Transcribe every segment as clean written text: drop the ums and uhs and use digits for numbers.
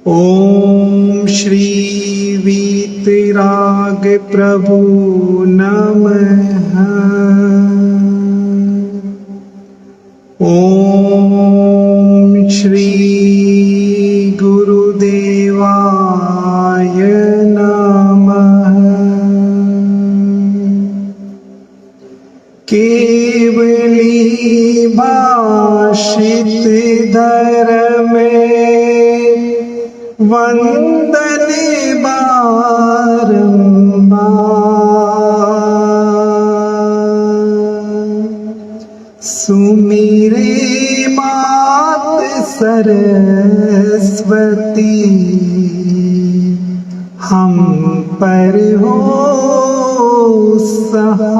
ओम श्री वीतराग प्रभु नमः। ओम श्री गुरुदेवाय नमः। केवली भाषित धर्म वंदन बारंबार। सुमिरे मात सरस्वती, हम पर हो सहाय।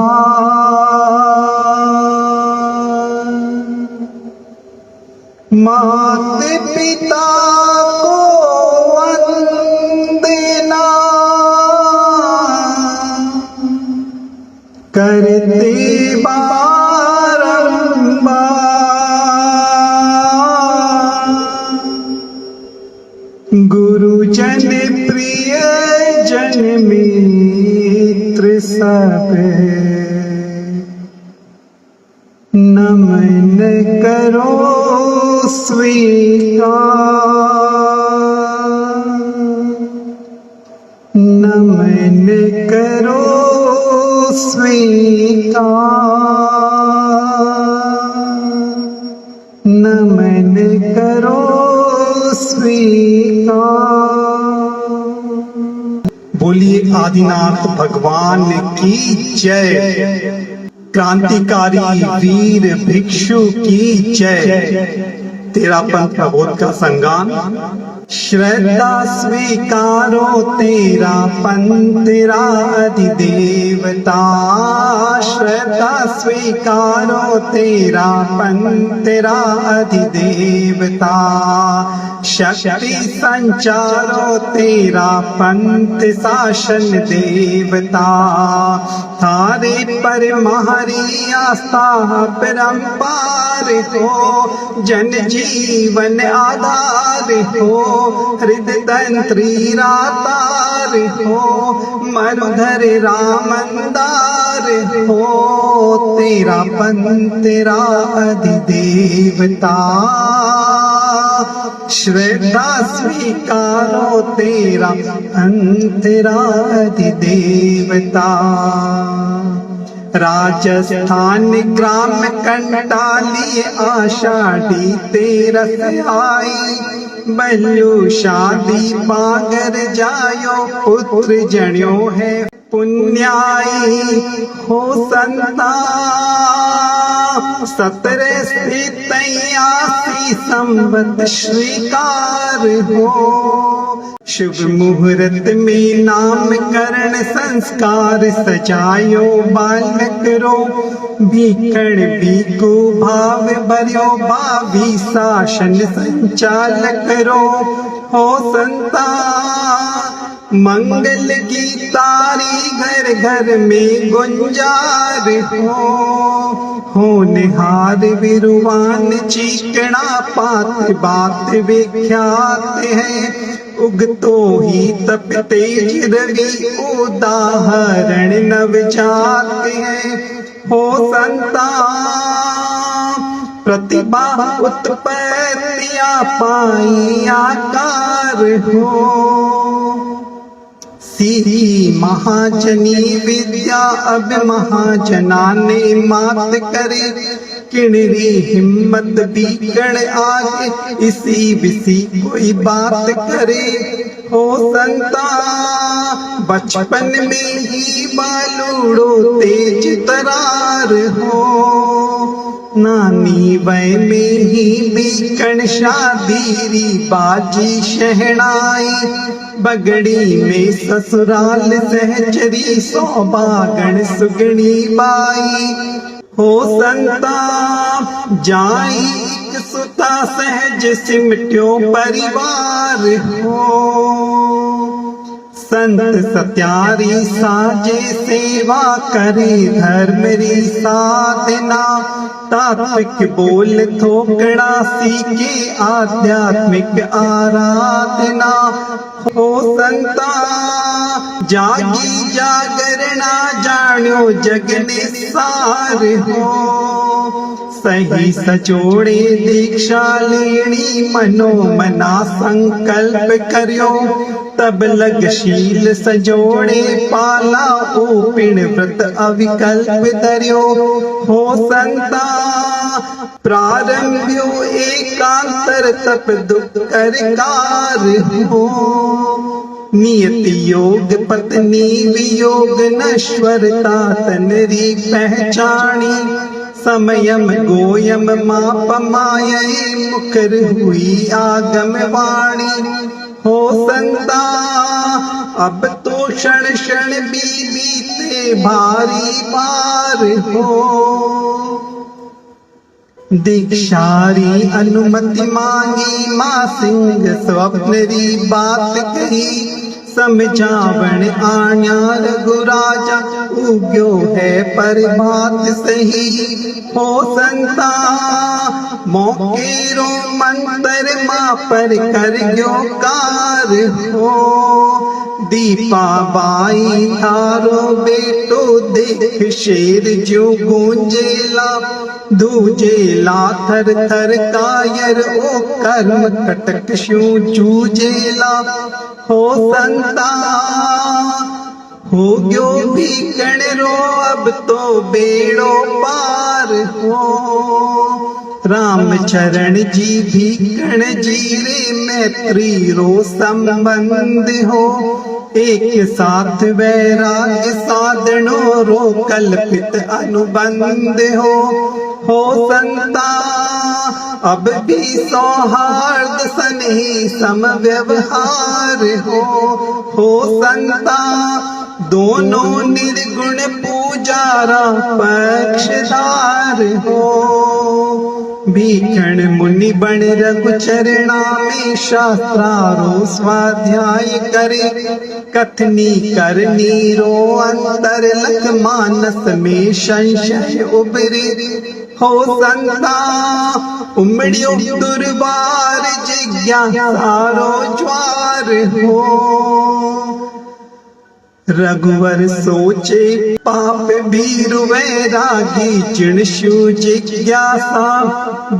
मात पिता को वंदना करते बारंबार। गुरुजन प्रिय जन मित्र सब नमन करो स्वीकार। नमन करो स्वीकार। नमन करो स्वीकार। बोलिए आदिनाथ भगवान की जय। क्रांतिकारी वीर भिक्षु की जय। तेरा पंथ प्रबोध का संगान। श्रद्धा स्वीकारो तेरा पंथ तेरा अधिदेवता। श्रद्धा स्वीकारो तेरा पंथ तेरा अधिदेवता। शक्ति संचारो तेरा पंथ शासन देवता। थारे पर महारी आस्था परंपार हो। जन जीवन आधार हो। हृदय तंत्री रातार हो। मरुधर रामंदार हो। तेरा पंथ तेरा अधिदेवता। श्रद्धा स्वीकारो तेरा पंथ तेरा अधिदेवता। राजस्थान ग्राम कंटाली आषाढ़ी तेरस आई। बल्लू शादी बागर जायो पुत्र जण्यो है पुण्याई हो संता। 1783 संवत स्वीकार हो। शुभ मुहूर्त में नामकरण संस्कार सजायो बालक रो। भीखण भीखु भाव भर्यो भावी शासन संचालक रो। हो संता मंगल की तारी घर घर में गुंजार हो। होनहार विरुवान चीकणा पात बात विख्यात है। उगतो ही तप तेज रवि उदाहरण नवजात है। हो संता प्रतिभा उत्पत्तियां पाई आकार हो। सीधी महाजनी विद्या अब महाजना ने मात करे। किणरी हिम्मत बीकण आगे इसी विसी कोई बात करे। हो संता बचपन में ही बालूड़ो तेज तरार हो। नानी वय में ही बीकण शादीरी बाजी शहनाई। बगड़ी में ससुराल सहचरी सौभागण सुगणी बाई। हो संता जाई एक सुता सहज सिमट्यो परिवार हो। संत सत्यारी साजे सेवा करे धर्म री साधना तात्विक बोल थोकड़ा सीखे आध्यात्मिक आराधना हो संता जागी जागरणा जान्यो जग निसार हो सही सचोड़े दीक्षा लेनी मनो मना संकल्प करियो तब लग शील सजोड़े पाला ओपिण व्रत अविकल्प धरियो हो संता प्रारंभ्यो एकांतर तप दुख करकार हो नियति योग पत्नी वियोग नश्वरता तनरी पहचानी समयम गोयम माप माये मुकर हुई आगम वाणी हो संता अब तो क्षण क्षण बीते भारी पार हो दीक्षारी अनुमति मांगी माँ सिंह स्वप्न री बात कही समझावण आण्या रघुराजा उग्यो है पर बात सही हो संता मौके रो मंतर माँ पर कर गयो कार हो दीपा बाई थारो बेटो देख शेर जो गूंजेला दूजेला थर थर कायर ओ कर्म कटक शू जूजेला हो संता हो गयो भी रो अब तो बेड़ो पार हो राम चरण जी भी कण जी रे मैत्री रो संबंध हो एक साथ वैराग्य साधनो रो कल्पित अनुबंध हो संता अब भी सौहार्द सने सम व्यवहार हो संता दोनों निर्गुण पूजारा पक्षदार हो भीषण मुनि बण रघु चरणा में शास्त्रारो स्वाध्याय करे कथनी करनी रो अंतर लख मानस में संशय उबरे हो संता उमड़ियो दुर्बार जिज्ञासारो ज्वार हो रघुवर सोचे पाप भीरु वैरागी चिणशु जिज्ञासा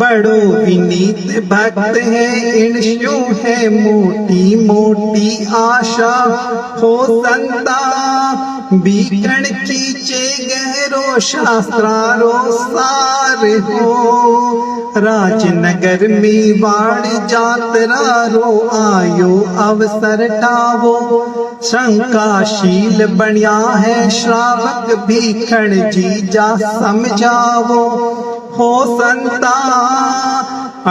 बड़ो विनीत भक्त है इणशु है मोटी मोटी आशा हो संता बीकण कीचे गहरो शास्त्रारो सार हो राजनगर में वाण जातरा रो आयो अवसर टावो शंकाशील बनिया है श्रावक भीखण जी जा समझावो हो संता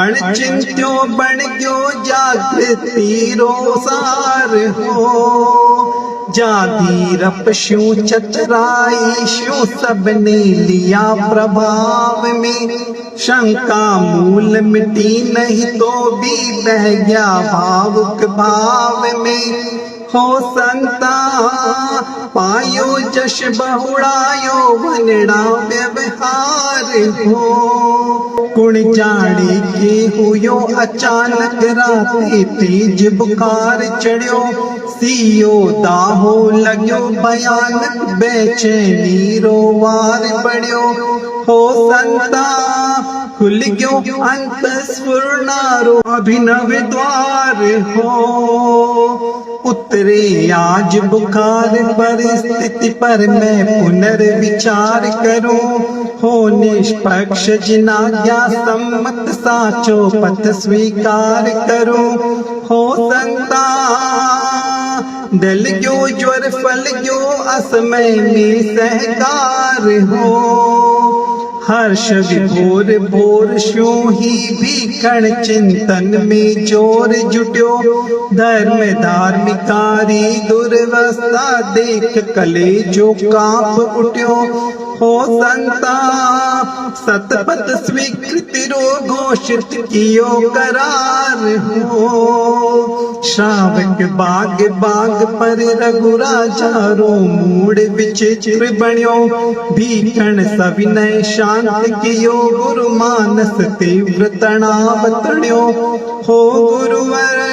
अणचिंत्यो बन गयो जागृति रो सार हो जागीरप शू चतुराई शू सबने लिया प्रभाव में शंका मूल मिटी नहीं तो भी बह गया भावुक भाव में हो संता पायो जश बहुड़ायो वनड़ा व्यवहार हो गुण जाने के हुयो अचानक राते तेज बुखार चढ़्यो सियो दाहो लग्यो भयानक बेचैनी रोवार बढ़्यो हो संता खुल गयो अंत स्फुरनारो अभिनव द्वार हो उतरे आज बुखार परिस्थिति पर मैं पुनर्विचार करूं हो निष्पक्ष जिनाज्ञा सम्मत साचो पथ स्वीकार करूं हो संता डल गयो ज्वर फल गयो असमय में सहकार हो हर्ष विभोर भोर शू ही भीखण चिंतन में जोर जुट्यो धर्म धार्मिकारी दुर्वस्था देख कले जो कांप उठ्यो हो संता सतपथ स्वीकृति रो घोषित कियो करार हो श्रावक बाग बाग पर रघुराजा रो मूड विचित्र बण्यो भीषण सविनय शांत कियो गुरु मानस तीव्र तनाव तण्यो हो गुरुवर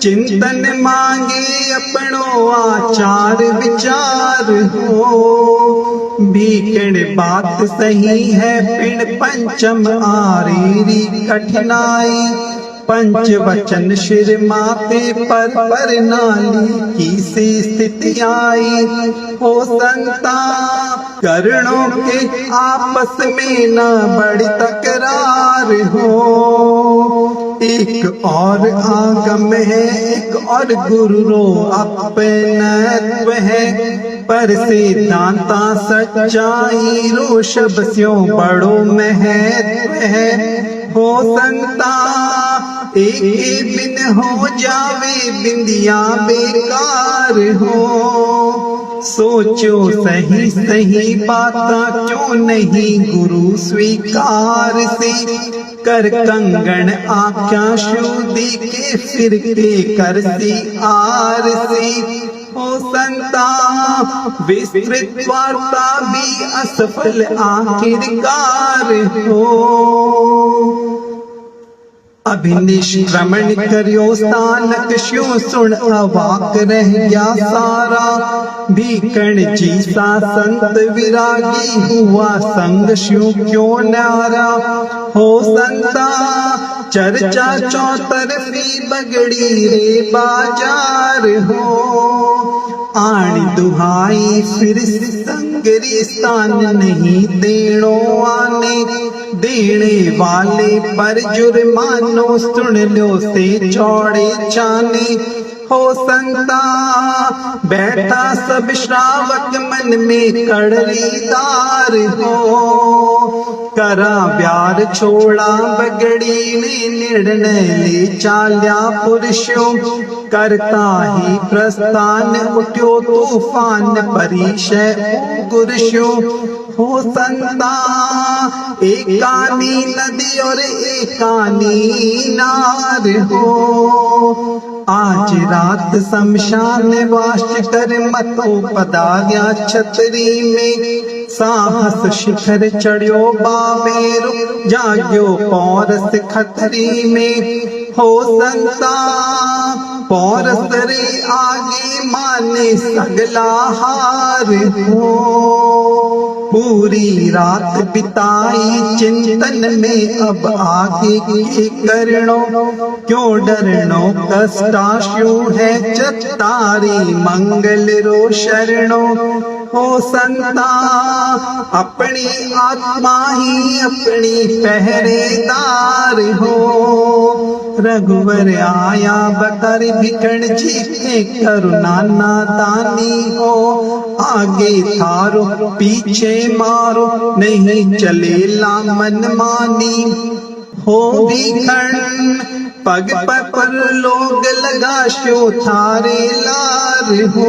चिंतन मांगे अपनो आचार विचार हो भीषण बात सही है पिण पंचम आरेरी कठिनाई पंच वचन शिर माथे पर नाली की सी स्थिति आई हो संता कर्णों के आपस में न बड़ी तकरार हो एक और आगम है एक और गुरु रो अपनत्व है पर सिद्धांता सच्चाई रो शब्दों बड़ो महत्व है हो संता एक बिन हो जावे बिंदिया बेकार हो सोचो सही सही बाता क्यों नहीं गुरु स्वीकार से कर कंगन आख्या शुद्धि के फिर के कर सी आर से हो संता विस्तृत वार्ता भी असफल आखिरकार हो अभिनिष्क्रमण करियो स्थानक श्यो सुन अवाक रह गया सारा भीषण जी सा संत विरागी हुआ संग श्यो क्यों न्यारा हो संता चर्चा चौतरफी बगड़ी रे बाजार हो आणी दुहाई फिर संगरी स्थान नहीं देणो आने देने वाले पर जुर्मानो सुन लो से चौड़े छाने हो संता बैठा सब श्रावक मन में कड़लीदार हो करा ब्यार छोड़ा बगड़ी ने निर्णय ले चाल्या पुरुषों करता ही प्रस्थान उठ्यो तूफान परिशय गुरुषो हो संता एकानी नदी और एकानी नार हो आज रात शमशान वास कर मतो पधार्या छतरी में साहस शिखर चढ़्यो बाबेरो जाग्यो पौरस खतरी में हो संता पौरस रे आगे माने सगला हार हो पूरी रात बिताई चिंतन में अब आगे के करणो क्यों डरनो कष्टाशु है चतारी मंगल रो शरणो हो संता अपनी आत्मा ही अपनी पहरेदार हो रघुवर आया बकर भिखण जी के करुणा नादानी हो आगे थारो पीछे मारो नहीं चलेला मन मानी हो भिखण पग पर लोग लगा शो थारे लार हो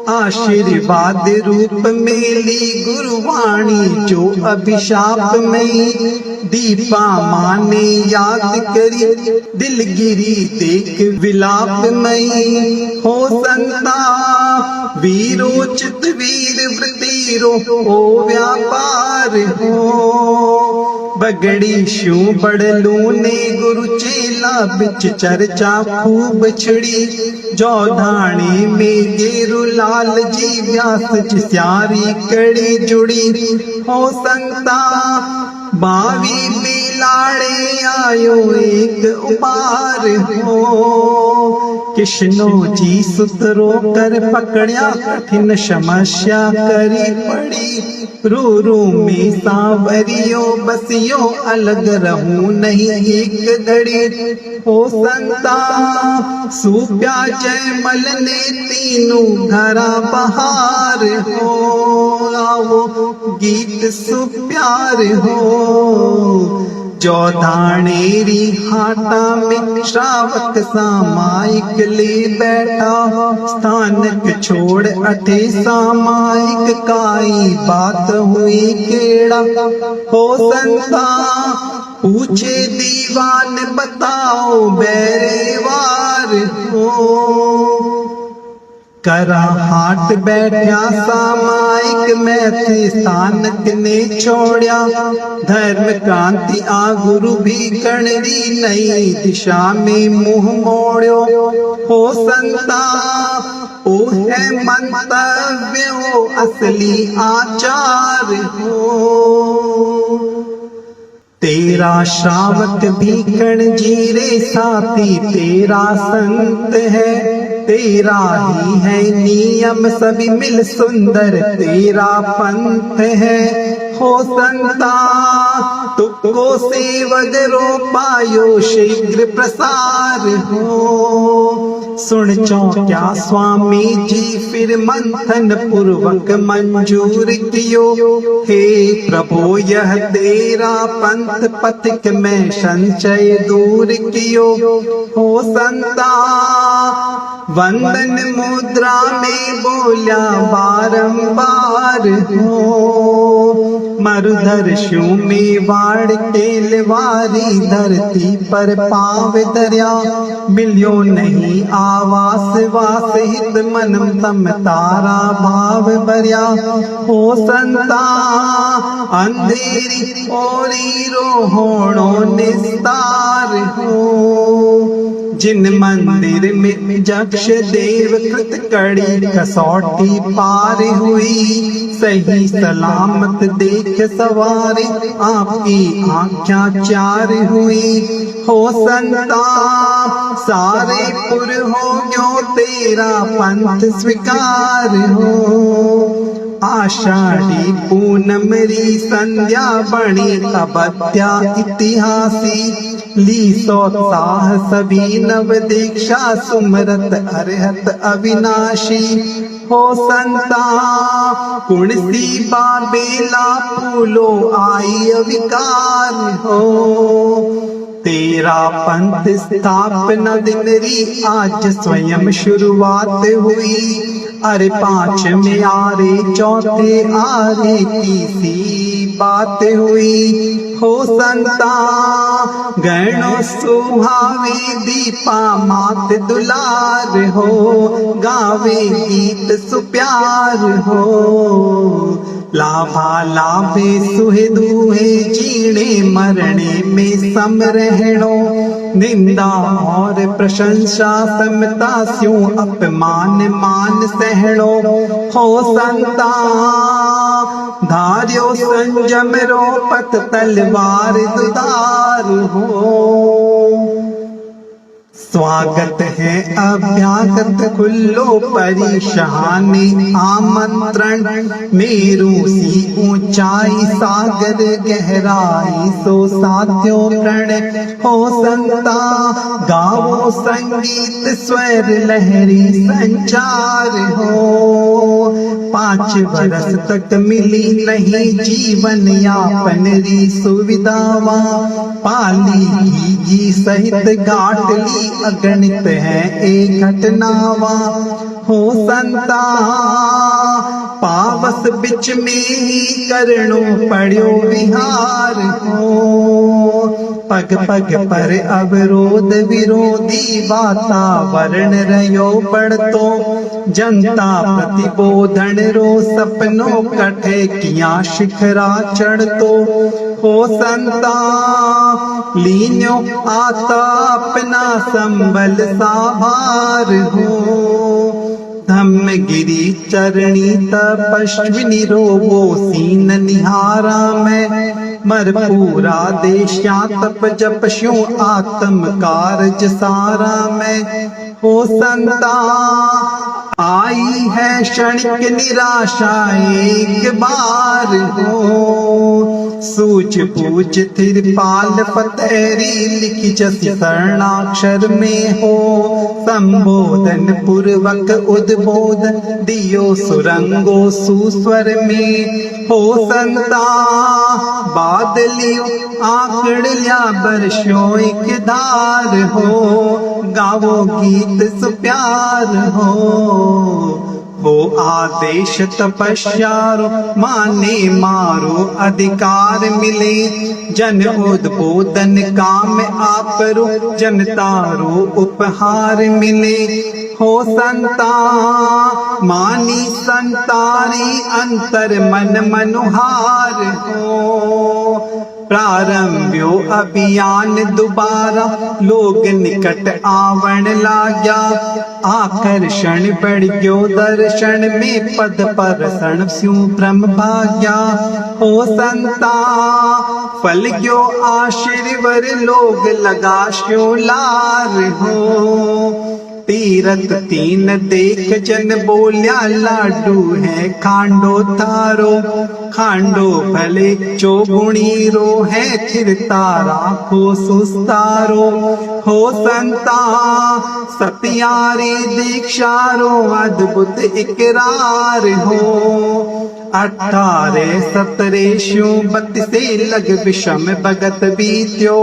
आशीर्वाद रूप में ली गुरुवाणी जो अभिशाप में दीपा माने याद करी दिलगिरी देख विलाप में हो संता वीरोचित वीर वृत्तिरो ओ व्यापार हो बगड़ी शू बड़लू ने गुरु चेला बिच चर्चा खूब छिड़ी जौधानी में गेरु लाल जी व्यास जी स्यारी कड़ी जुड़ी हो संता बावी बिलाड़े आयो एक उपार हो कृष्णो जी सुतरो कर पकड़या कठिन समस्या करी पड़ी रू रू में सांवरियो बसियो अलग रहूं नहीं एक घड़ी हो संता सुप्या जयमल ने तीनों घरा बहार हो आओ गीत सुप्यार हो चौधानेरी हाटा में श्रावक सामायिक ले बैठा, स्थानक छोड़ अठे सामायिक काई बात हुई केड़ा। हो संता पूछे दीवान बताओ बैरेवार हो, करा हाट बैठा सामायिक में थे स्थानक ने छोड़ा। धर्म क्रांति आ गुरु भी कणरी नई दिशा में मुंह मोड़ो। हो संता ओ है मंतव्य हो असली आचार हो, तेरा श्रावक भी कण जीरे साथी तेरा संत है, तेरा ही है नियम सभी मिल सुंदर तेरा पंथ है। हो संता तुको सेवक रो पायो शीघ्र प्रसार हो, सुन चौक्या स्वामी जी फिर मंथन पूर्वक मंजूर कियो। हे प्रभु यह तेरा पंथ पथिक में संशय दूर कियो। हो संता वंदन मुद्रा में बोला बारंबार हो, मरुधर शू में वाड़ केलवारी धरती पर पाव दरिया, मिलियो नहीं आवास वास हित मन तम तारा भाव बरिया। हो संता अंधेरी ओरी रोहोणो निस्तार हो, जिन मंदिर में जक्ष देव कृत कड़ी कसौटी पार हुई, सही सलामत देख सवारे आपकी आँखें चार हुई। हो संता सारे पुर हो गयो तेरा पंथ स्वीकार हो, आषाढ़ी पूनम री संध्या बणी अबत्या इतिहासी, ली सोत्साह सभी नव दीक्षा सुमरत अरहत अविनाशी। हो संता कुणसी बाबेला फूलो आई अविकार हो, तेरा पंथ स्थापना दिन री आज स्वयं शुरुआत हुई। अरे पांच में आरे चौथे आरे तीसरी बात हुई। हो संता गणो सुहावे दीपा मात दुलार हो, गावे गीत सुप्यार हो, लाभा लाभे सुहे दुहे जीणे मरणे में सम रहणो, निंदा और प्रशंसा समता स्यों अपमान मान सहणो। हो संता धार्यो संजम रो पथ तलवार दुधार हो, स्वागत है अभ्यागत खुल्लो परिशानी आमंत्रण, मेरू सी ऊंचाई सागर गहराई सो साध्यो प्रण। हो संता गाओ संगीत स्वर लहरी संचार हो, 5 वर्ष तक मिली नहीं जीवन यापन री सुविधावा, पाली घी सहित गाट ली अगणित है एक घटनावा। हो संता पावस बिच में ही करनो पड़ो विहार हो, पग पग पर अवरोध विरोधी वातावरण रहो पड़तो, जनता प्रतिबोधन रो सपनों कठे किया शिखरा चढ़तो। हो संता लीन्यो आता अपना संबल साभार हो, धम्मगिरी चरणी तपस्विनी रोवो सीन निहारा में, मर पूरा देश्या तप जप स्यों आत्म कारज सारा में। हो संता आई है क्षणिक निराशा एक बार हो, सूझ बूझ तिरपाल फतेरी लिखी जसी शरणाक्षर में हो संबोधन पूर्वक उद्बोधन दियो सुरंगो सुस्वर में हो संता बादलियो आंकड़ लिया बरसों एक धार हो गावो गीत सुप्यार हो आदेश तपस्यारो माने मारो अधिकार मिले जन उद्बोधन काम आपरो जनतारो उपहार मिले हो संता मानी संतारी अंतर मन मनुहार हो प्रारंभ्यो अभियान दोबारा लोग निकट आवण लाग्या आकर्षण बढ़ गयो दर्शन में पद परसण स्यों ब्रह्म भाग्या हो संता फल गयो आशीर्वर लोग लगाश्यो लार हो तीरथ तीन देख जन बोल्या लाडू है खांडो तारो खांडो भले चौगुणी रो है फिर तारा को सुस्तारो हो संता सत्यारी दीक्षारो अद्भुत इकरार हो 18 17 32 लग विषम भगत बीत्यो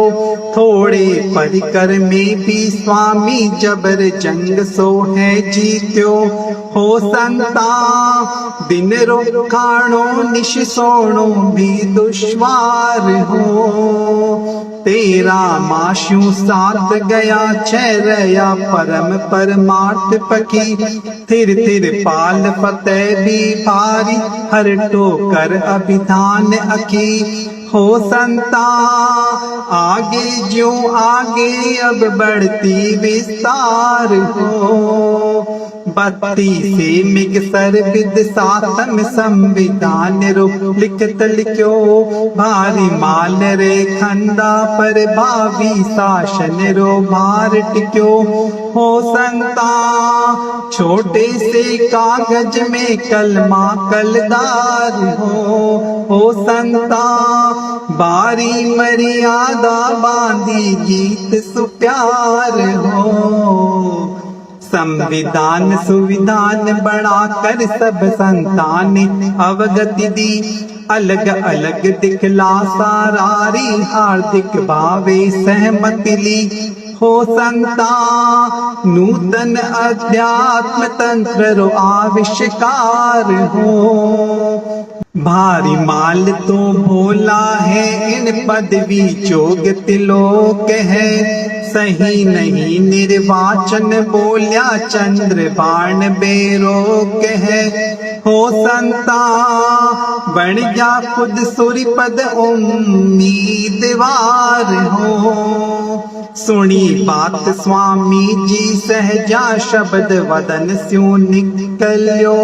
थोड़े परिकर में भी स्वामी जबर जंग सो है जीत्यो हो संता दिन रो खाणो निश सोणो भी दुश्वार हो 13 माशु साथ गया 6 रया परम परमार्थ पकी थिर थिर पाल फतेह भी भारी हर टोकर अभिधान अकी हो संता आगे जो आगे अब बढ़ती विस्तार हो 32 से मिगसर विद सातम संविधान रो लिखत लिख्यो भारी माल रे खंदा पर भावी शासन रो भार टिक्यो हो संता छोटे से कागज में कलमा कलदार हो संता बारी मर्यादा बांधी गीत सुप्यार हो संविधान सुविधान बढ़ाकर सब संतान अवगति दी अलग अलग दिखला सारारी हार्दिक भावे सहमति ली हो संता नूतन अध्यात्म तंत्र रो आविष्कार हो भारी माल तो भोला है इन पदवी जोग तिलोक है सही नहीं निर्वाचन बोल्या चंद्र बाण बेरोक है हो संता बन जा खुद सूर्य पद उम्मीदवार हो सुनी बात स्वामी जी सहजा शब्द वदन स्यों निकल्यो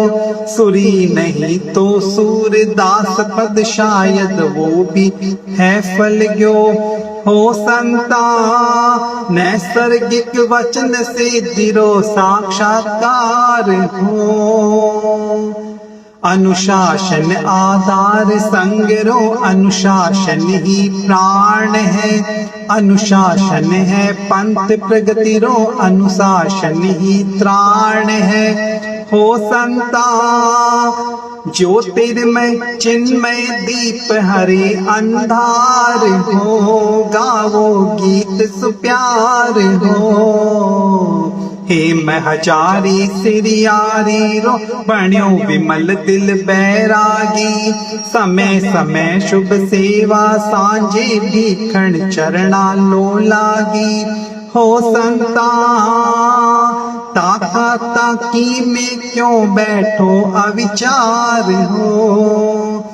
सुरी नहीं तो सूरदास पद शायद वो भी है फल गयो हो संता नैसर्गिक वचन से दिरो साक्षात्कार हो अनुशासन आधार संगरो अनुशासन ही प्राण है अनुशासन है पंथ प्रगति रो अनुशासन ही त्राण है हो संता ज्योतिर्मय चिन्मय दीप हरे अंधार हो गावो गीत सुप्यार हो हे महचारी सिरियारी रो बण्यो विमल दिल बैरागी समय समय शुभ सेवा सांझे भीखण चरणा लो लागी हो संता ताका ताकी में क्यों बैठो अविचार हो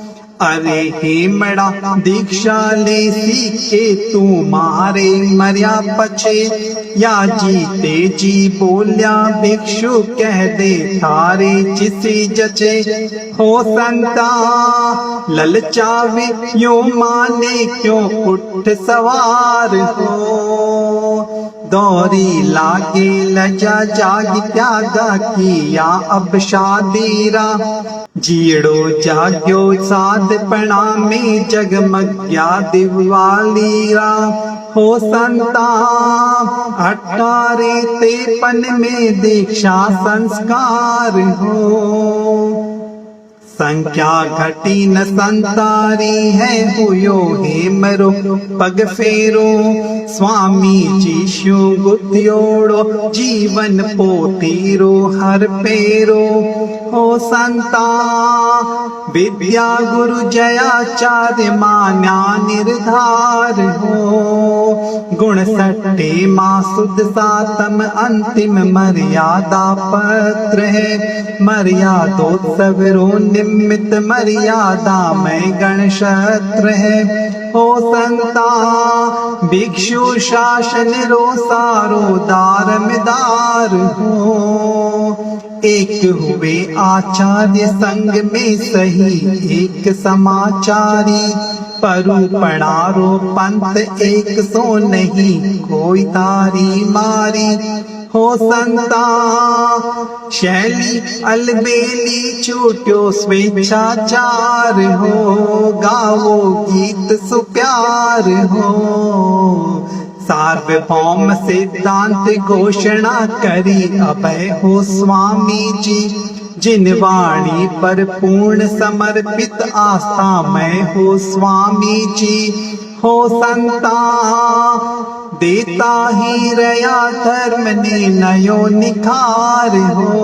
अरे हेमड़ा दीक्षा ले सीखे तू मारे मर्या पछे या जीते जी बोल्या भिक्षु कह दे थारे जिसी जचे हो संता ललचावे यो माने क्यों उठ सवार हो दौरी लागे लजा जाग त्यागा किया अब शादीरा जीड़ो जाग्यो साध प्रणामे जगमग्या दिवालीरा हो संता 1853 में दीक्षा संस्कार हो संख्या घटी न संतारी है हुयो हे मरो पग फेरो स्वामी जीशु गुत्योड़ो जीवन पोतीरो हर पेरो हो संता विद्या गुरु जयाचार्य मान्या निर्धार हो गुण सट्टे माँ सुद सातम अंतिम मर्यादा पत्र है मर्यादोत्सव रो निमित्त मर्यादा में गणशस्त्र है हो संता भिक्षु शासन रो सारो दारमदार हो एक हुए आचार्य संग में सही एक समाचारी परु पणारो पंथ एक सो नहीं कोई तारी मारी हो संता शैली अलबेली छूट्यो स्वेच्छाचार हो गावो गीत सुप्यार हो सार्वभौम सिद्धांत घोषणा करी अभय हो स्वामी जी जिन वाणी पर पूर्ण समर्पित आस्था में हो स्वामी जी हो संता देता ही रया धर्म ने नयो निखार हो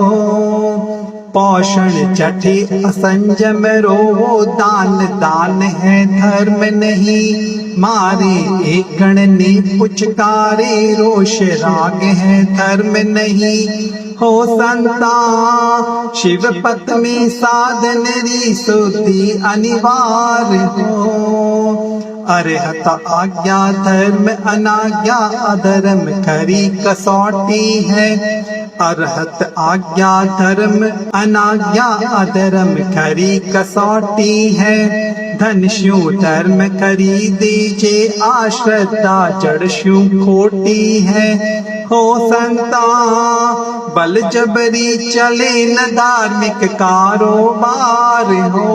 पोषण चठे असंजम रो दान दान है धर्म नहीं मारे एकण ने पुचकारे रोष राग है धर्म नहीं हो संता शिव पथ में साधन री सुधि अनिवार्य हो अरहत आज्ञा धर्म अनाज्ञा अधर्म खरी कसौटी है अरहत आज्ञा धर्म अनाज्ञा अधर्म खरी कसौटी है धन शू धर्म करी दीजे आश्रद्धा जड़ शू खोटी है हो संता बल जबरी चले न धार्मिक कारोबार हो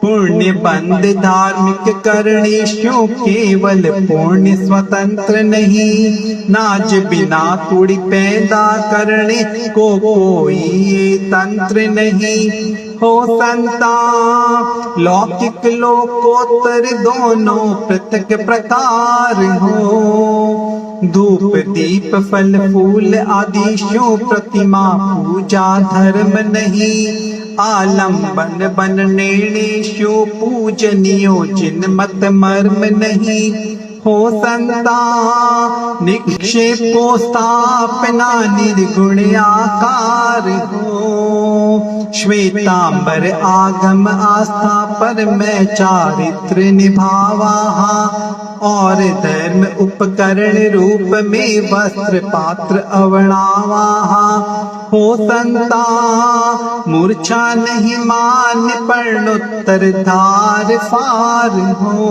पुण्य बंद धार्मिक करणेशु केवल पुण्य स्वतंत्र नहीं नाज बिना कुड़ी पैदा करने को कोई ये तंत्र नहीं हो संता लौकिक लोकोत्तर दोनों पृथक प्रकार हो धूप दीप फल फूल आदि शो प्रतिमा पूजा धर्म नहीं आलम्बन बन नेणेशु पूजनियो जिन मत मर्म नहीं हो संता निक्षेपो स्थापना निर्गुण आकार हो श्वेतांबर आगम आस्था पर मैं चारित्र निभावा और धर्म उपकरण रूप में वस्त्र पात्र अवणावा हो संता मूर्छा नहीं मान पर्णोत्तर धार फार हो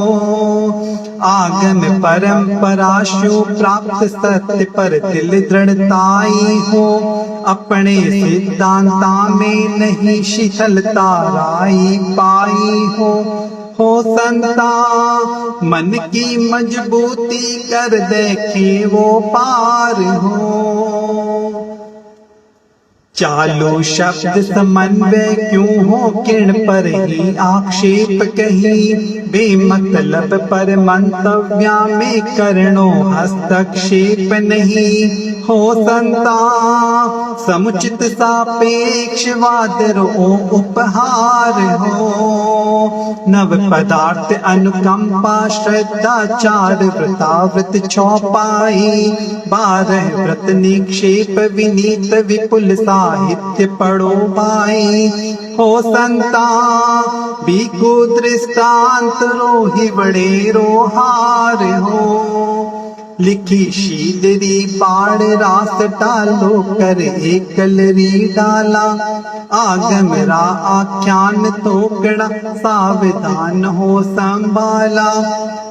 आगम परंपरा शु प्राप्त सत्य पर दिल दृढ़ताई हो अपने सिद्धांता में नहीं शिथिलता राई पाई हो संता मन की मजबूती कर देखे वो पार हो चालू शब्द समन्वय क्यों हो किण पर ही आक्षेप कही बेमतलब पर मंतव्या में करनो हस्तक्षेप नहीं हो संता समुचित सापेक्ष वादरो उपहार हो नव पदार्थ अनुकंपा श्रद्धाचार व्रताव्रत चौपाई 12 व्रत निक्षेप विनीत विपुल साहित्य पढ़ो भाई हो संता बीको दृष्टांत रोहि बड़े रोहार हो लिखी शीदरी बाढ़ रास डालो कर एकलरी डाला आगम रा आख्यान तोकड़ा सावधान हो संभाला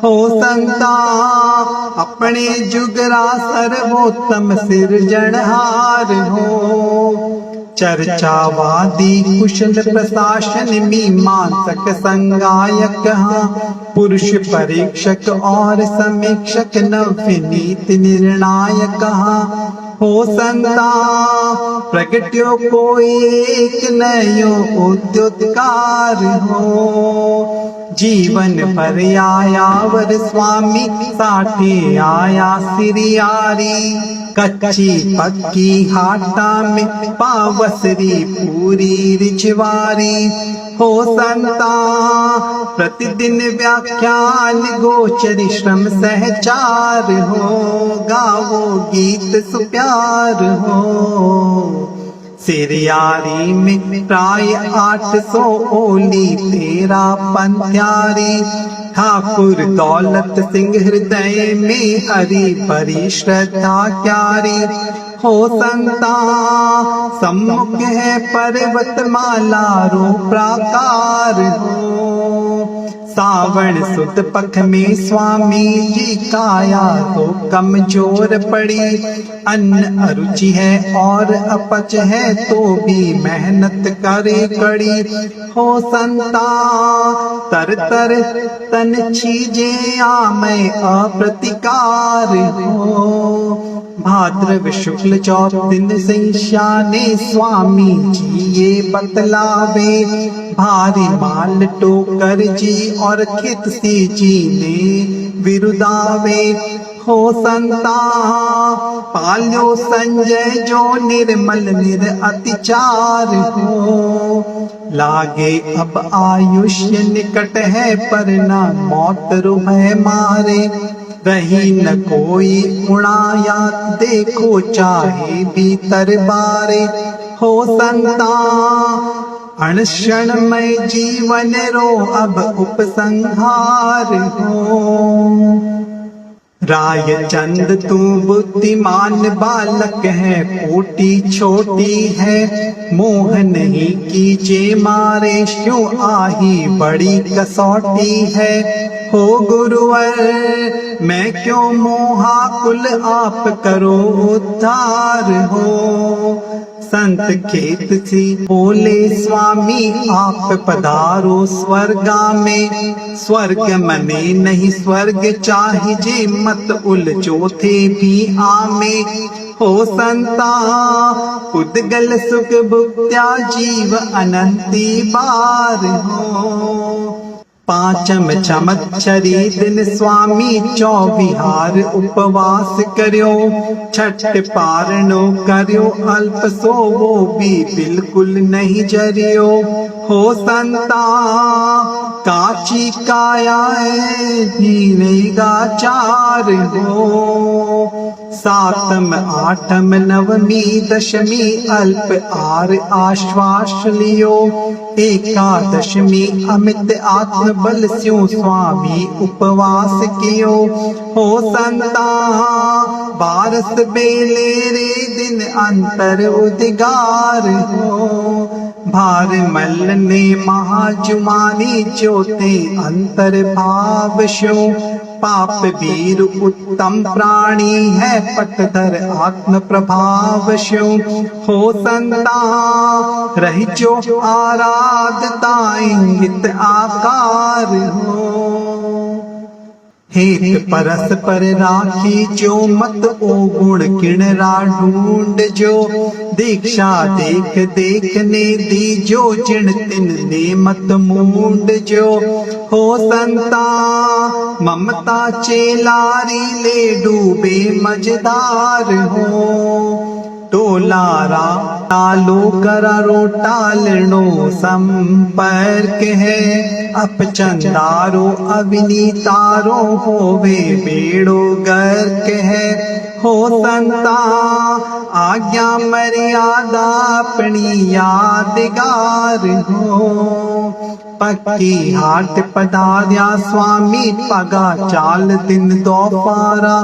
हो संता अपने जुगरा सर्वोत्तम सिरजनहार हो चर्चावादी कुशल प्रशासन मीमांसक संगायक पुरुष परीक्षक और समीक्षक नवनीति निर्णायक हो संता प्रगट्यो कोई एक नयो उद्योतकार हो जीवन पर आयावर स्वामी साठे आया सिरियारी कच्ची पक्की हाटा में पावसरी पूरी रिछवारी हो संता प्रतिदिन व्याख्यान गोचरी श्रम सहचार हो गावो गीत सुप्यार हो सिरियारी में प्राय 800 ओली 13 पंथ्यारी ठाकुर दौलत सिंह हृदय में हरि परी श्रद्धा क्यारी हो संता सम्मुख है पर्वत माला रो प्राकार हो सावन सुद पख में स्वामी जी काया तो कमजोर पड़ी अन्न अरुचि है और अपच है तो भी मेहनत करे कड़ी हो संता तर तर तन चीजे आमे अप्रतिकार हो भाद्रव शुक्ल चौथ दिन ने स्वामी जी ये बतलावे भारी माल टोकर जी और खित सी जी ने विरुदावे हो संता पाल्यो संजय जो निर्मल निर अतिचार हो लागे अब आयुष्य निकट है पर न मौत रुभय मारे रही न कोई उड़ाया देखो चाहे भीतर बारे हो संता अणक्षण में जीवन रो अब उपसंहार हो राय चंद तू बुद्धिमान बालक है कोटि छोटी है मोह नहीं कीजे मारे क्यों आही बड़ी कसौटी है हो गुरुवर मैं क्यों मोहा कुल आप करो उद्धार हो संत खेत सी बोले स्वामी आप पधारो स्वर्गा में स्वर्ग मने नहीं स्वर्ग चाहिए मत उलझो थे भी आमे हो संता उद्गल सुख भुक्त्या जीव अनंती बार हो पांचम चमत्सरी दिन स्वामी चौबिहार उपवास करियो छठ पारणो करियो अल्प सो वो भी बिल्कुल नहीं जरियो हो संता काची काया जीनेगा चार हो सातम आठम नवमी दशमी अल्प आर आश्वास लियो एकादशमी अमित आत्म बल स्यो स्वामी उपवास कियो हो संता बारस बेले रे दिन अंतर उद्गार हो भार मल ने महाजुमानी ज्योति अंतर भाव शो पाप वीर उत्तम प्राणी है पटधर आत्म प्रभाव शो हो संता रही जो आराधता इंगित आकार हो हेत परस पर राखी जो मत ओ गुण किणरा ढूंढ जो दीक्षा देख देखने दी जो जिण तिन ने मत मूंड जो हो संता ममता चेलारी ले डूबे मझदार हो टोलारा टालो करारो टालनो संपर्क है अपचंदारो अविनीतारो होवे बेड़ो गर्क है हो संता आज्ञा मर्यादा अपनी यादगार हो पक्की हाट पधार्या स्वामी पगा चाल दिन दोपारा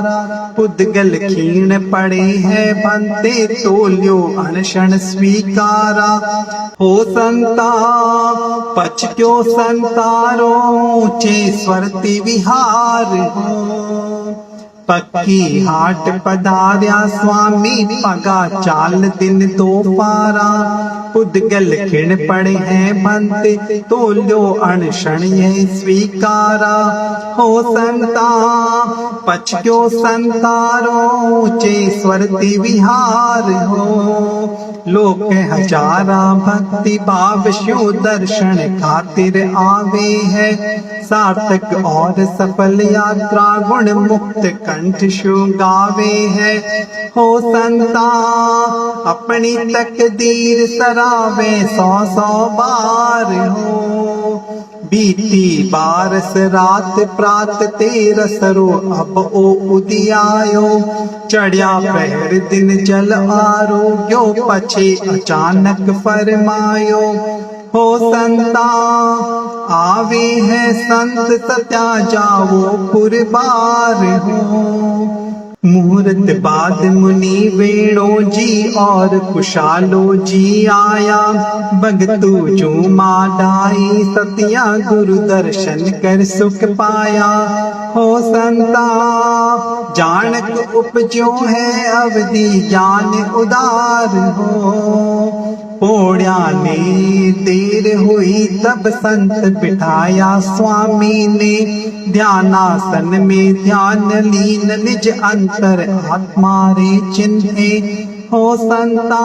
पुद्गल खीण पड़े है बनते तोल्यो अनशन स्वीकारा हो संता पचक्यो संतारो ऊंचे स्वरति विहार हो पक्की हाट पधार्या स्वामी पगा चाल दिन दोपारा पुद्गल खिण पड़े हैं बनते तोल्यो अनशन यह स्वीकारा हो संता पचक्यो संतारो ऊंचे स्वरति विहार हो लोक हजारा भक्ति भाव शिव दर्शन खातिर आवे है सार्थक और सफल यात्रा गुण मुक्त कंठ शिव गावे है हो संता अपनी तकदीर सरावे 100 बार हो बीती बारस रात प्रात तेरस रो अब ओ उदियायो चढ़िया प्रहर दिन जल आरोग्यो पछे अचानक फरमायो हो संता आवे है संत सत्या जाओ पुरबार हो मुहूर्त बाद मुनि वेणो जी और कुशालो जी आया भगतु जो माडाई सतिया गुरु दर्शन कर सुख पाया हो संता जानक उपजो है अवधि ज्ञान उदार हो पोड़्या ने देर हुई तब संत बिठाया स्वामी ने ध्यानासन में ध्यान लीन निज अंतर आत्मा रे चिन्हे हो संता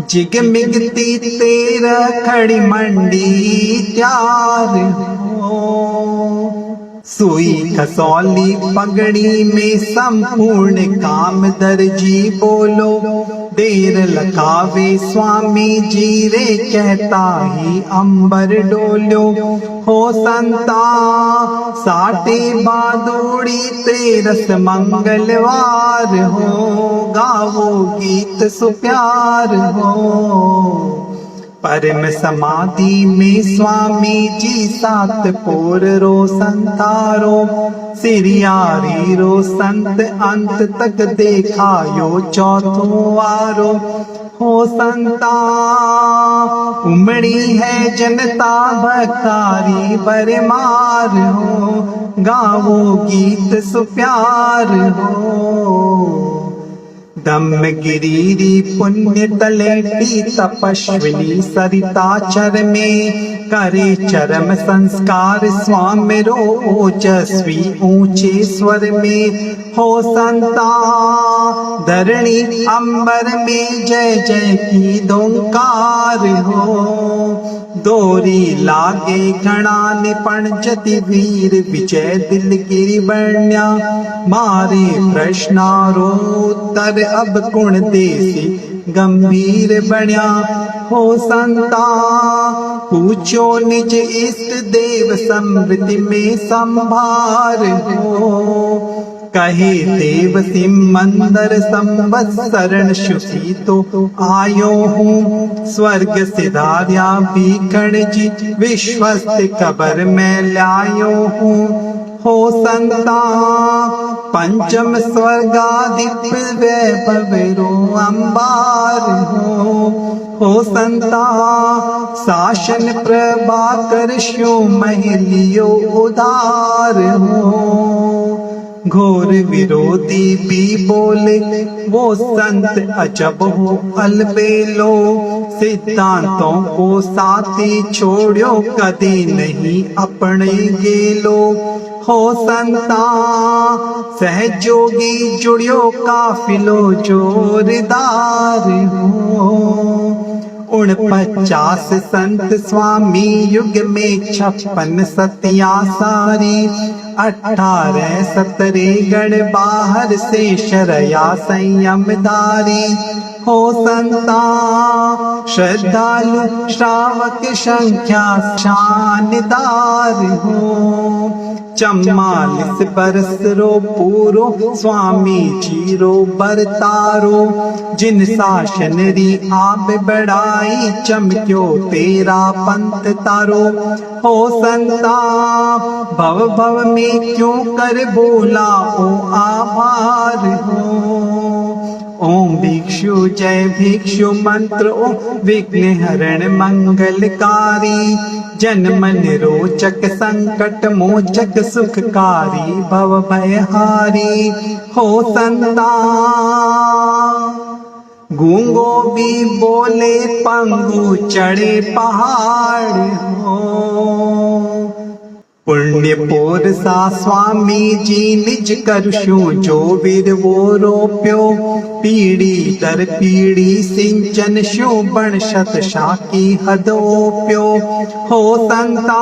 जिग मिगती तेर खड़ी मंडी त्यार हो सुई खसौली पगड़ी में संपूर्ण काम दर्जी बोलो देर लगावे स्वामी जी रे कहता ही अंबर डोलो हो संता साटे बादोड़ी तेरस मंगलवार हो गावो गीत सुप्यार हो परम समाधि में स्वामी जी सात पोर रो संतारो सिरियारी रो संत अंत तक देखा यो चौथो वारो हो संता उमड़ी है जनता भकारी बरमार हो गावो गीत सुप्यार हो दमगिरी पुण्य तलेटी तपस्विनी सरिताचर में करे चरम संस्कार स्वामी रो ओजस्वी ऊंचे स्वर में हो संता धरणी अंबर में जय जय की दोंकार हो दोरी लागे घना निपण जति वीर विजय दिलगिरी बण्या मारे प्रश्नारोत्तर अब गुण देसी गंभीर बण्या हो संता पूछो निज इष्ट देव समृद्धि में संभार हो कहे देव सिम मंदर संवत्सरण शुचि तो आयो हूँ स्वर्ग सिधार्या भीखण जी विश्वस्त कबर में लायो हूँ हो संता पंचम स्वर्गाधिप वैभवरो अंबार हो संता शासन प्रभाकर शो महिलियो उदार हो घोर विरोधी भी बोले वो संत अजब हो अलबेलो सिद्धांतों को साथी छोड़ो कदी नहीं अपने गेलो हो संता सहजोगी जुड़ियो काफिलो जोरदार हो 49 संत स्वामी युग में 56 सतिया सारी 18 सतरे गण बाहर से शरया संयमधारी हो संता श्रद्धालु श्रावक संख्या शानदार हो 44 बरस रो पूरो स्वामी जी रो बरतारो जिन शासन री आप बढ़ाई चमक्यो तेरा पंथ तारो हो संता भव भव में क्यों कर बोला ओ आभार हो ओम भिक्षु जय भिक्षु मंत्र ओम विघ्न हरण मंगलकारी जन मन रोचक संकट मोचक सुखकारी भव भयहारी हो संता गूंगो भी बोले पंगु चढ़े पहाड़ हो पुण्य पोर सा स्वामी जी निज करशु जो वीर वो रोप्यो पीढ़ी दर पीढ़ी सिंचन शु बण शत शाकी हद ओप्यो हो संता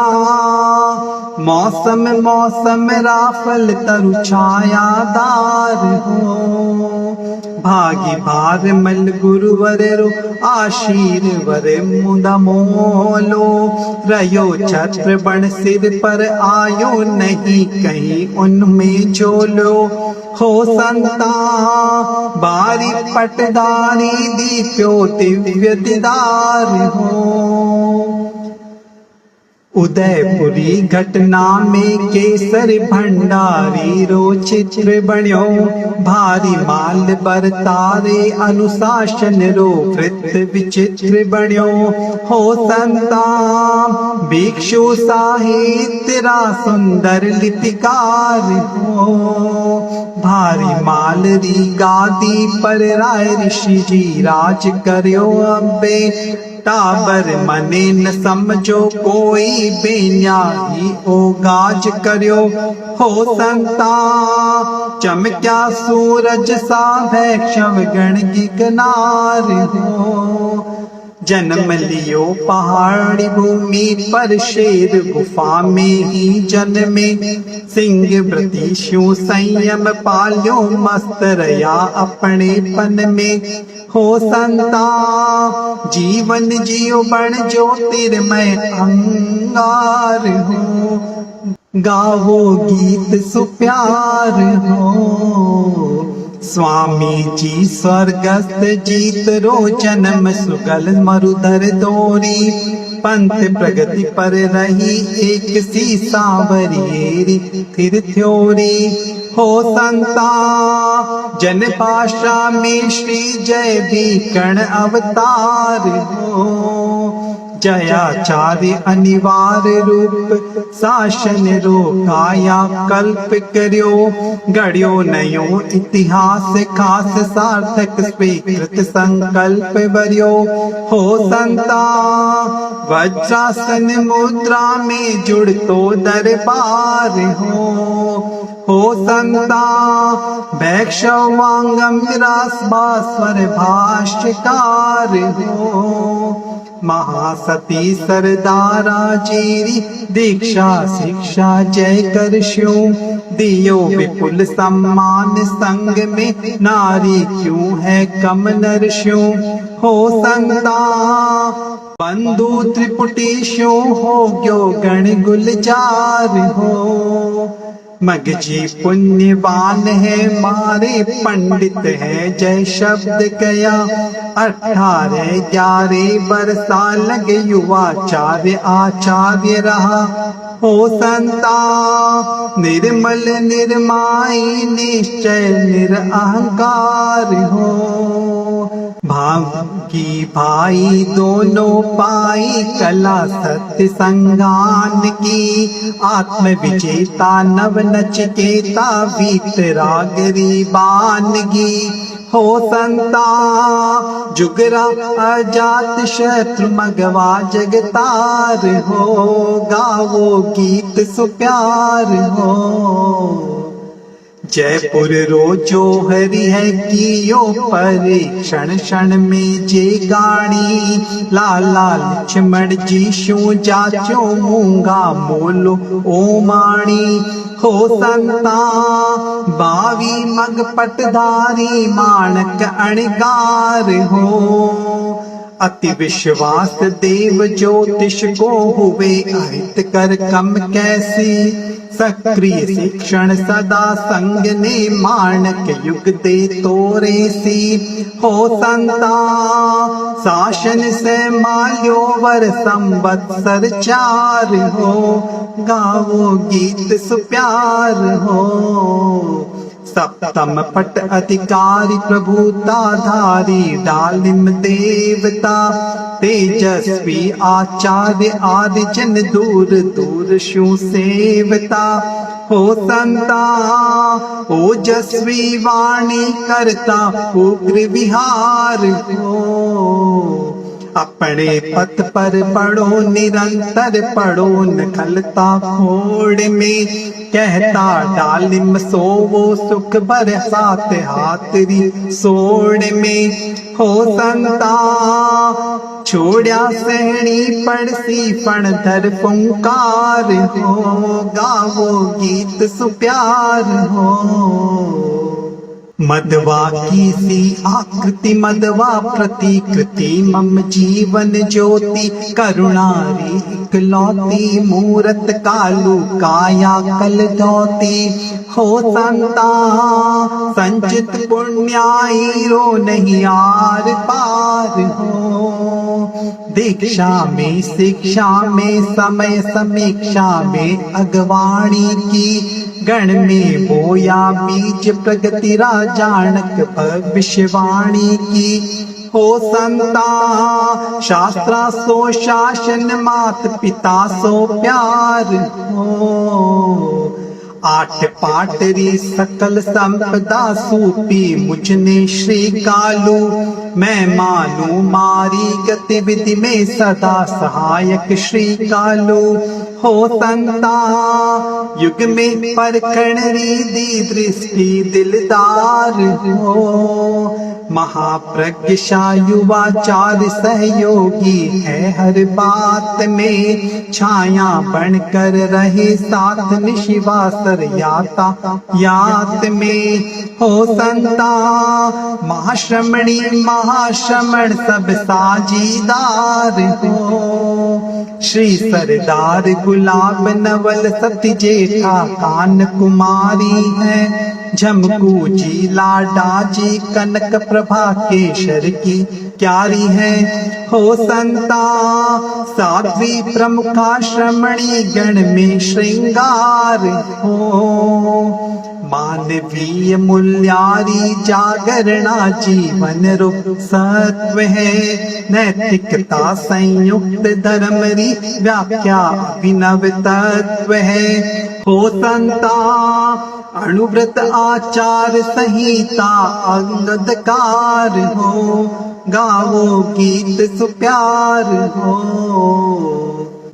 मौसम मौसम राफल तरु छायादार हो भागी भार मल गुरुवर रो आशीर्वर मुदा मोलो रयो छत्र बण सिर पर आयो नहीं कहीं उनमें झोलो हो संता बारी पटदारी दीप्यो दिव्य दीदार हो उदयपुरी घटना में केसर भंडारी रो चित्र बण्यो भारी माल बरतारे अनुशासन रो वृत्त विचित्र बण्यो हो संता भिक्षु साहित्य रा सुंदर लिपिकार हो भारी माल री गादी पर राय ऋषि जी राज करियो अबे टाबर मने न समझो कोई बेन्याही ओ गाज करियो हो संता चमक्या सूरज सा भैक्षव गण की किनार हो जन्म लियो पहाड़ी भूमि पर शेर गुफा में ही जन्मे सिंह ब्रतिशु संयम पाल्यो मस्त रया अपने पन में हो संता जीवन जियो बण ज्योतिर्मय अंगार हो गावो गीत सुप्यार हो स्वामी जी स्वर्गस्थ जीत रो जन्म सुगल मरुधर दोरी पंथ प्रगति पर रही एक सी सांवरियेरी फिर थ्योरी हो संता जन भाषा में श्री जय भी कण अवतार हो जयाचार्य अनिवार्य रूप शासन रो काया कल्प करियो गढ़ियो नयो इतिहास खास सार्थक स्वीकृत संकल्प बरियो हो संता वज्रासन मुद्रा में जुड़ तो दरबार हो संता भैक्षवांगम विरास बास्वर भाष्यकार हो महासती सरदारा जीरी दीक्षा शिक्षा जय करशु दियो विपुल सम्मान संग में नारी क्यों है कम नरशु हो संता बंधु त्रिपुटीशु हो गयो गण गुलजार हो मगजी पुण्यवान है मारे पंडित है जय शब्द कया 18-11 बरसा लगे युवाचार्य आचार्य रहा हो संता निर्मल निर्माई निश्चय निरअहंकार हो भागी भाई दोनों पाई कला सत्य संगान की आत्म विजेता नव नचिकेता वीतरागरी बानगी हो संता जुगरा अजात शत्रु मगवा जगतार हो गावो गीत सुप्यार हो जयपुर रोजो हरि है कियो परीक्षण क्षण में जे गाणी लाला लक्ष्मण जी शू जाचो मूंगा मोलो ओ माणी हो संता। 22 मग पटधारी माणक अणगार हो। अति विश्वास देव ज्योतिष को हुए अहित कर कम कैसी। सक्रिय शिक्षण सदा संग ने माणक युग दे तोरे सी। हो संता शासन से माल्यो वर संवत्सर 4 हो। गावो गीत सुप्यार हो। सप्तम पट अधिकारी प्रभुताधारी डालिम देवता। तेजस्वी आचार्य आदि जन दूर दूर शु सेवता। हो संता ओजस्वी वाणी करता उग्र विहार हो। अपने पथ पर पढ़ो निरंतर पढ़ो न खलता खोड़ में। कहता डालिम सोवो सुख बरसात हाथरी सोड़ में। हो संता छोड़ा सहणी पड़सी फणधर फुंकार हो। गावो गीत सुप्यार हो। मदवा की सी आकृति मदवा प्रतिकृति मम जीवन ज्योति। करुणारी इकलौती मूरत कालू काया कल धोती। हो संता संचित पुण्याईरो नहीं आर पार हो। दीक्षा में शिक्षा में समय समीक्षा में अगवाणी की। गण में बोया बीज प्रगति राजानक भविष्यवाणी की। हो संता शास्त्रा सो शासन मात पिता सो प्यार हो। 8 पाटरी सकल संपदा सूपी मुझने श्री कालू। मैं मानू मारी गतिविधि में सदा सहायक श्री कालू। हो संता युग में परखण रीति दृष्टि दिलदार हो। महाप्रज्ञा युवाचार्य सहयोगी है हर बात में। छाया बनकर रहे साथ निशिवासर यातायात में। हो संता महाश्रमणी महाश्रमण सब साझीदार हो। श्री सरदार गुलाब नवल सती जेठा कान कुमारी है। झमकू जी लाडा जी कनक प्रभा केशर की क्यारी है। हो संता साध्वी प्रमुखा श्रमणी गण में श्रृंगार हो। मानवीय मूल्यारी जागरणा जीवन रूप सत्व है। नैतिकता संयुक्त धर्मरी व्याख्या अभिनव तत्व है। हो संता अणुव्रत आचार संहिता अंगदकार हो। गावो गीत सुप्यार हो।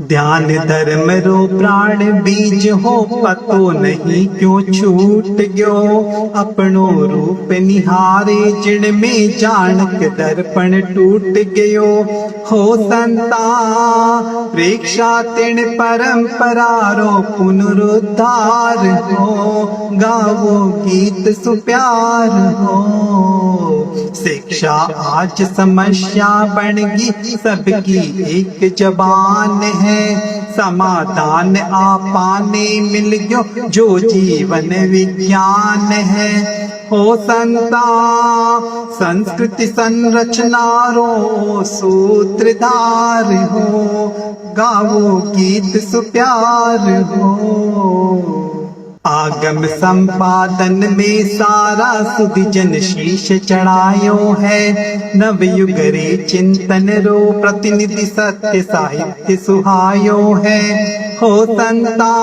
ध्यान धर्म रो प्राण बीज हो पतो नहीं क्यों छूट गयो। अपनो रूप निहारे जिण में जानक दर्पण टूट गयो। हो संता प्रेक्षा तिण परंपरा रो पुनरुद्धार हो। गावो गीत सुप्यार हो। शिक्षा आज समस्या बन गई सबकी एक जबान है। समाधान आपाने मिल गयो जो जीवन विज्ञान है। हो संता संस्कृति संरचना रो सूत्रधार हो। गावो गीत सुप्यार हो। आगम संपादन में सारा सुधि जन शीश चढ़ायो है। नवयुग रे चिंतन रो प्रतिनिधि सत्य साहित्य सुहायो है। हो संता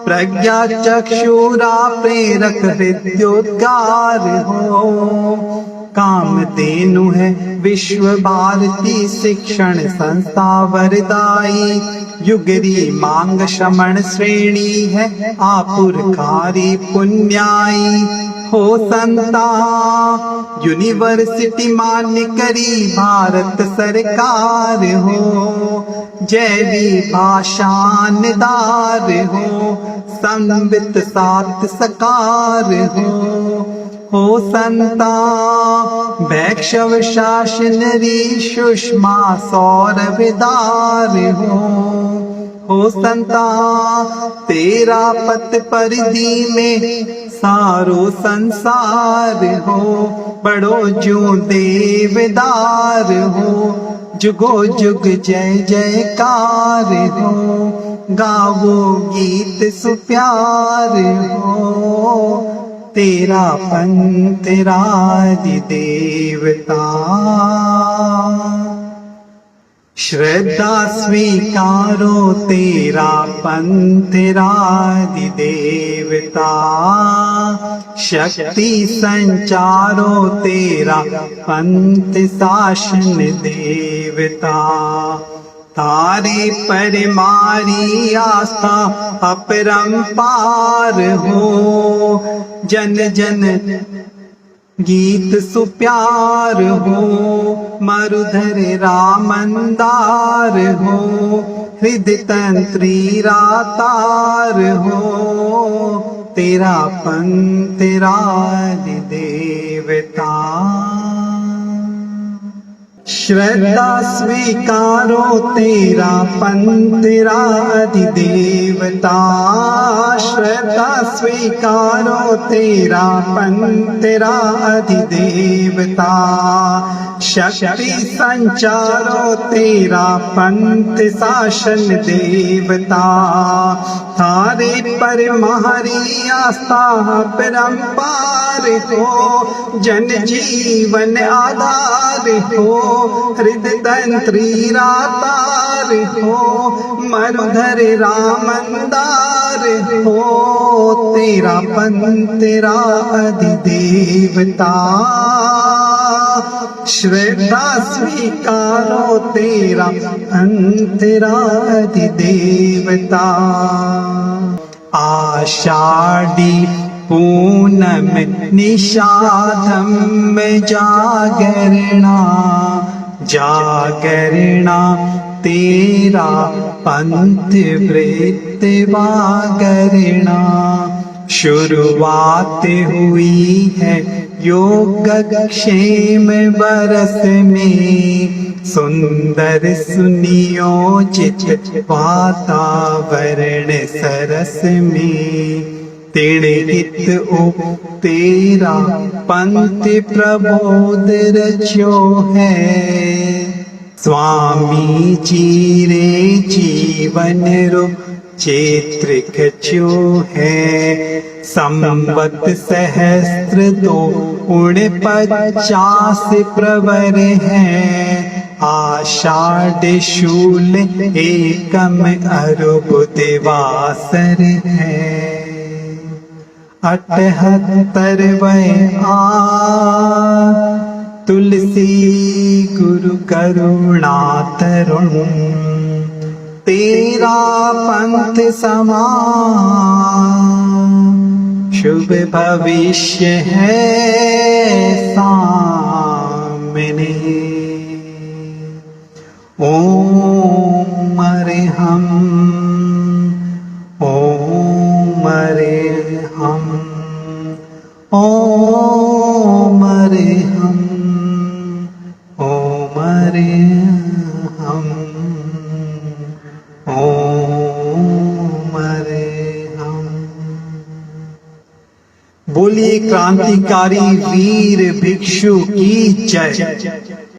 प्रज्ञा चक्षुरा प्रेरक विद्योद्गार हो। कामधेनु है विश्व भारती शिक्षण संस्था वरदाई। युगरी मांग श्रमण श्रेणी है आपुरकारी पुण्याई। हो संता। यूनिवर्सिटी मान्य करी भारत सरकार हो, जैवी भाषानदार हो, संवित सात सकार हो संता। वैक्षव शासन री सुषमा सौरविदार हो संता। तेरा पत परिधि में सारो संसार हो, बड़ो जो देवदार हो, जुगो जुग जय जयकार हो, गावो गीत सुप्यार हो। तेरा पंथ राधि देवता, श्रद्धा स्वीकारो तेरा पंथ राधि देवता। शक्ति संचारो तेरा पंथ शासन देवता। तारे पर मारी आस्था अपरंपार हो, जन जन गीत सुप्यार हो, मरुधर रामंदार हो, हृदय तंत्री रातार हो। तेरा पंथ राधि देवता। श्रद्धा स्वीकारो तेरा पंथ राधि देवता। श्रद्धा स्वीकारो तेरा पंथ राधि देवता। शक्ति संचारो तेरा पंथ शासन देवता। थारे पर महारी आस्था परंपार हो, जन जीवन आधार हो, हृदय तंत्री रातार हो, मरुधर रामंदार हो। तेरा पंथ राधि देवता। श्रद्धा स्वीकारो तेरा पंथ राधि देवता। आषाढ़ी पूनम निषादम जागरणा, जागरणा तेरा पंथ वृत्त वागरणा। शुरुआत हुई है योग क्षेम बरस में, सुंदर सुनियोजित वातावरण सरस में। तेरे हित उप तेरा पंथ प्रबोध रचो है, स्वामी जी रे जीवन रो चैत्र खचो है। संवत सहस्त्र तो 49 प्रवर है, आषाढ़ शूल एकम अरुब दिवासर है। 78 आ तुलसी गुरु करुणा तरुण। तेरा पंथ समान शुभ भविष्य है सामने। ओम अरहम, ओम अरहम, ओम अरहम, ओम अरहम, ओम अरहम। बोलिए क्रांतिकारी वीर भिक्षु की जय।